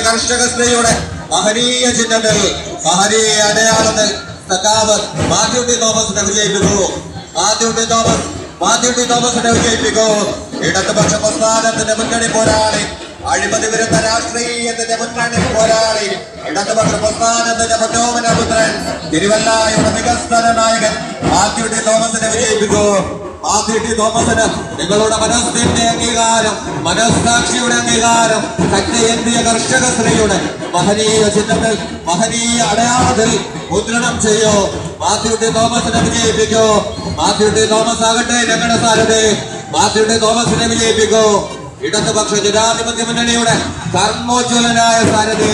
കർഷക സ്ത്രീയുടെ മഹനീയ ചിഹ്നത്തിൽ മഹനീയ അടയാളത്തിൽ മാത്യു ടി തോമസിനെ വിജയിപ്പിക്കൂ. മാത്യു ടി തോമസിനെ വിജയിപ്പിക്കൂ. ഇടതുപക്ഷ പ്രസ്ഥാനത്തിന്റെ മുന്നണി പോരാളി, അഴിമതി വിരുദ്ധ രാഷ്ട്രീയത്തിന്റെ മുന്നണി പോരാളി, ഇടതുപക്ഷ പ്രസ്ഥാനത്തിന്റെ പ്രചോദനപുത്രൻ, തിരുവല്ലായുടെ വികസന നായകൻ മാത്യു ടി തോമസിനെ വിജയിപ്പിക്കൂ. മാത്യു ടി തോമസിന് നിങ്ങളുടെ മനസ്സിന്റെ അംഗീകാരം, മനസ്സാക്ഷിയുടെ അംഗീകാരം, ശക്തിയേന്തിയ കർഷക സ്ത്രീയുടെ മഹനീയ ചിഹ്നത്തിൽ മഹനീയ അടയാളത്തിൽ മുദ്രണം ചെയ്യോ. മാത്യു ടി തോമസിനെ വിജയിപ്പിക്കൂ. മാത്യു ടി തോമസ് ആകട്ടെ ഞങ്ങളുടെ സാരഥി. മാത്യു ടി തോമസിനെ വിജയിപ്പിക്കൂ. ഇടതുപക്ഷ ജനാധിപത്യ മുന്നണിയുടെ കർമ്മോജ്വലനായ സാരഥി